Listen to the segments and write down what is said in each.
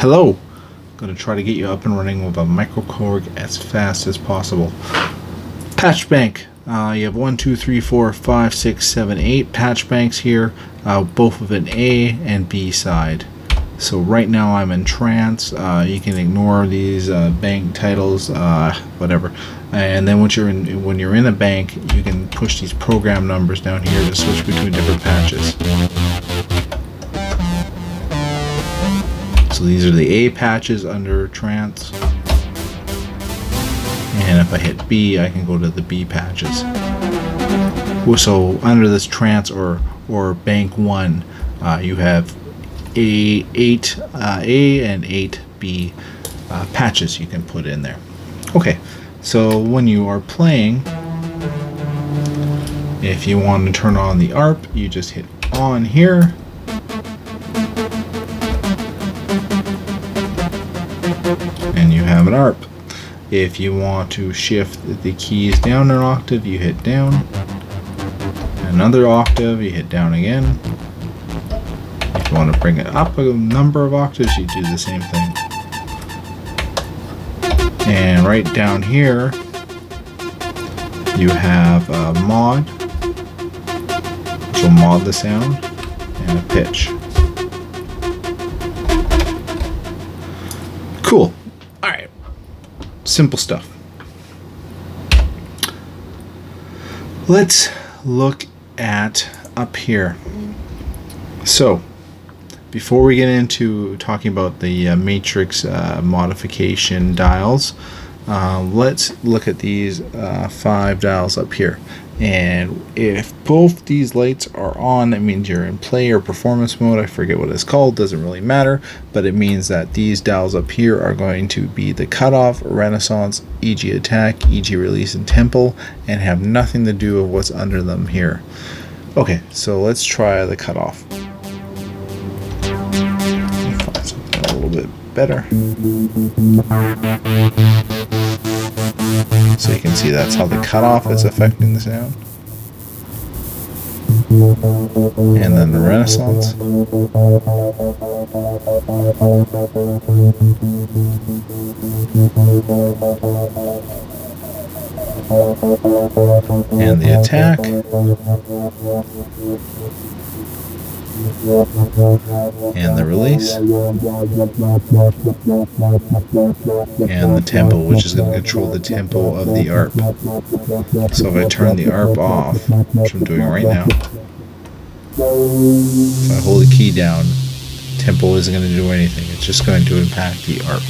Hello! I'm going to try to get you up and running with a Microkorg as fast as possible. Patch bank. You have 1, 2, 3, 4, 5, 6, 7, 8 patch banks here, both with an A and B side. So right now I'm in trance. You can ignore these bank titles, whatever. And then when you're in a bank, you can push these program numbers down here to switch between different patches. So these are the A patches under trance. And if I hit B, I can go to the B patches. So under this trance or bank 1, you have 8A and 8B patches you can put in there. Okay, so when you are playing, if you want to turn on the ARP, you just hit on here. And you have an ARP. If you want to shift the keys down an octave, you hit down. Another octave, you hit down again. If you want to bring it up a number of octaves, you do the same thing. And right down here, you have a mod, which will mod the sound, and a pitch. Cool. Alright. Simple stuff. Let's look at up here. So, before we get into talking about the matrix modification dials, let's look at these 5 dials up here. And if both these lights are on, it means you're in play or performance mode. I forget what it's called, doesn't really matter, but it means that these dials up here are going to be the cutoff, renaissance, EG attack, EG release, and tempo, and have nothing to do with what's under them here. Okay, so let's try the cutoff. Find something a little bit better. So you can see that's how the cutoff is affecting the sound. And then the renaissance. And the attack. And the release. And the tempo, which is going to control the tempo of the ARP. So if I turn the ARP off, which I'm doing right now, if I hold the key down, tempo isn't going to do anything. It's just going to impact the ARP.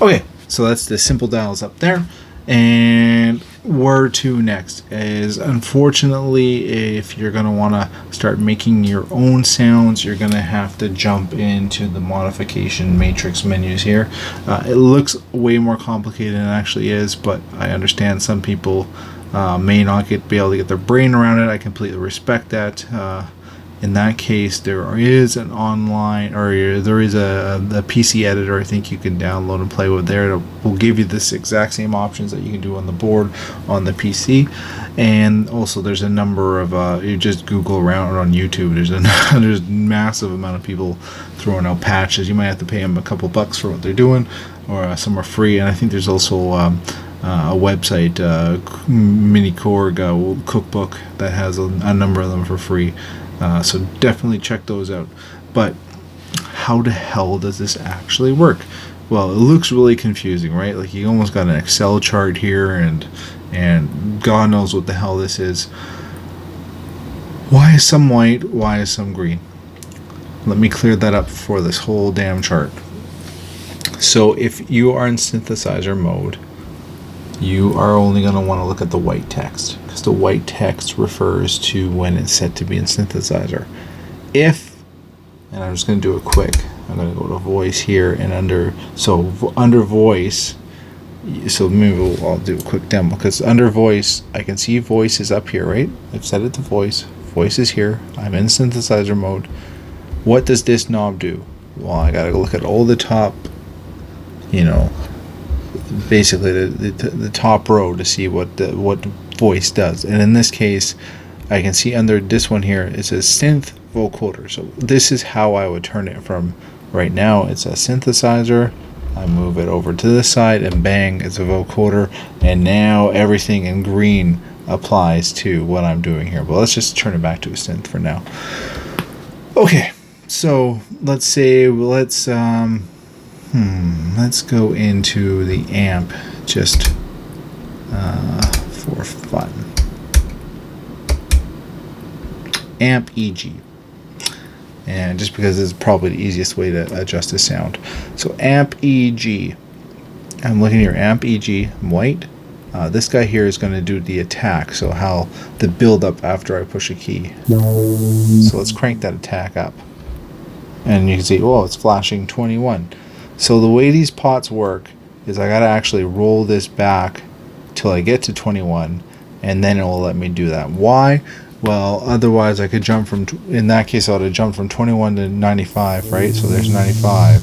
Okay, so that's the simple dials up there. And where to next is, unfortunately, if you're going to want to start making your own sounds, you're going to have to jump into the modification matrix menus here. It looks way more complicated than it actually is, but I understand some people may not be able to get their brain around it. I completely respect that. In that case, there is an online, or there is a PC editor I think you can download and play with there. It will give you this exact same options that you can do on the board on the PC. And also there's a number of, you just Google around on YouTube, there's massive amount of people throwing out patches. You might have to pay them a couple bucks for what they're doing, or some are free. And I think there's also a website, Microkorg cookbook, that has a number of them for free. So definitely check those out. But how the hell does this actually work? Well, it looks really confusing, right? Like you almost got an Excel chart here, and God knows what the hell this is. Why is some white? Why is some green? Let me clear that up for this whole damn chart. So if you are in synthesizer mode, you are only going to want to look at the white text, because the white text refers to when it's set to be in synthesizer. And I'm just going to do it quick, I'm going to go to voice here, and under voice, so maybe I'll do a quick demo, because under voice, I can see voice is up here, right? I've set it to voice is here, I'm in synthesizer mode. What does this knob do? Well, I got to look at all the top, basically the top row to see what voice does. And in this case, I can see under this one here, it says Synth Vocoder. So this is how I would turn it from Right now it's a synthesizer. I move it over to this side and bang, it's a vocoder. And now everything in green applies to what I'm doing here. But let's just turn it back to a synth for now. Okay, so let's go into the amp just for fun. Amp EG. And just because it's probably the easiest way to adjust the sound. So amp EG. I'm looking here, amp EG, white. This guy here is going to do the attack, so how the build up after I push a key. So let's crank that attack up. And you can see, oh, it's flashing 21. So the way these pots work is I got to actually roll this back till I get to 21, and then it will let me do that. Why? Well, otherwise I could jump from, in that case I would have jumped from 21 to 95, right? So there's 95,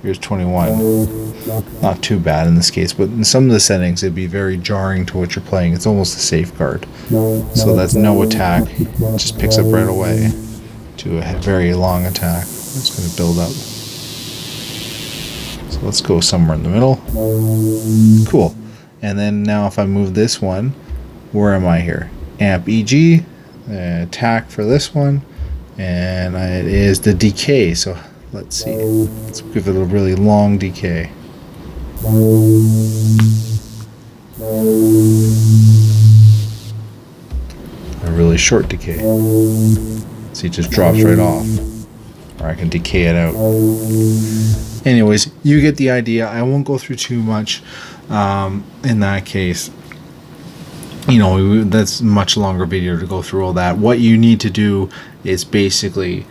here's 21. Not too bad in this case, but in some of the settings it'd be very jarring to what you're playing. It's almost a safeguard. So that's no attack, it just picks up right away to a very long attack. It's going to build up. So let's go somewhere in the middle. Cool. And then now if I move this one, where am I here? Amp EG, attack for this one, and it is the decay. So let's see, let's give it a really long decay. A really short decay. See, it just drops right off, or I can decay it out. Anyways, you get the idea. I won't go through too much in that case. You know, that's a much longer video to go through all that. What you need to do is basically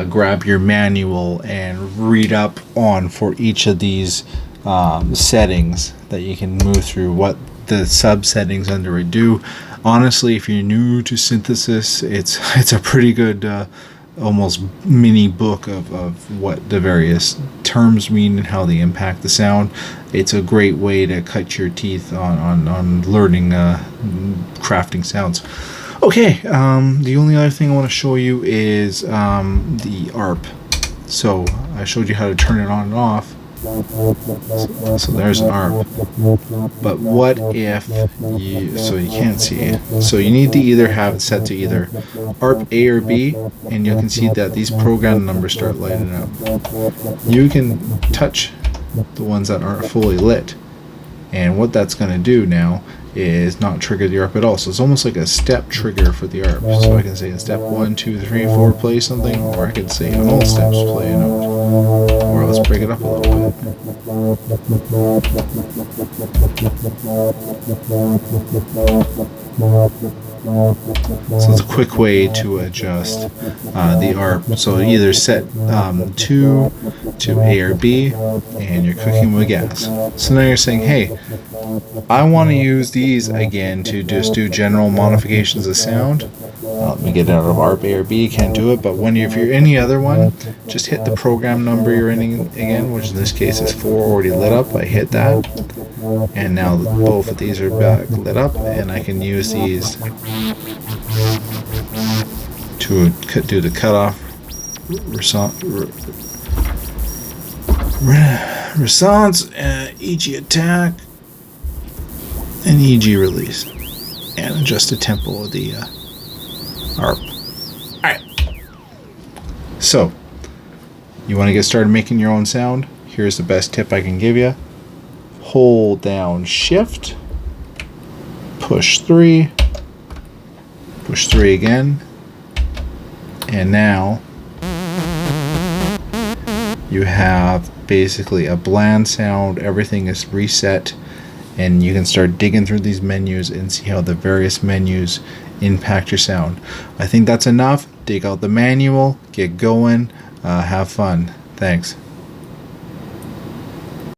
grab your manual and read up on for each of these settings that you can move through, what the sub settings under it do. Honestly, if you're new to synthesis, it's a pretty good almost mini book of what the various terms mean and how they impact the sound. It's a great way to cut your teeth on learning crafting sounds. Okay, the only other thing I want to show you is the ARP. So I showed you how to turn it on and off. So there's an ARP. But what if you, so you can't see it. So you need to either have it set to either ARP A or B, and you can see that these program numbers start lighting up. You can touch the ones that aren't fully lit, and what that's going to do now is not trigger the ARP at all. So it's almost like a step trigger for the ARP. So I can say in step 1, 2, 3, 4 play something, or I can say in all steps play a note. Or let's break it up a little bit. So it's a quick way to adjust the ARP. So either set 2 to A or B, and you're cooking with gas. So now you're saying, hey, I want to use these again to just do general modifications of sound. Let me get it out of ARP A or B, can't do it, but if you're any other one, just hit the program number you're in again, which in this case is 4 already lit up. I hit that, and now both of these are back lit up, and I can use these to do the cutoff, response, EG attack, and EG release, and adjust the tempo of the ARP. Alright, so you want to get started making your own sound? Here's the best tip I can give you. Hold down Shift, push 3, push 3 again, and now you have basically a bland sound. Everything is reset, and you can start digging through these menus and see how the various menus impact your sound. I think that's enough. Dig out the manual, get going, have fun. Thanks.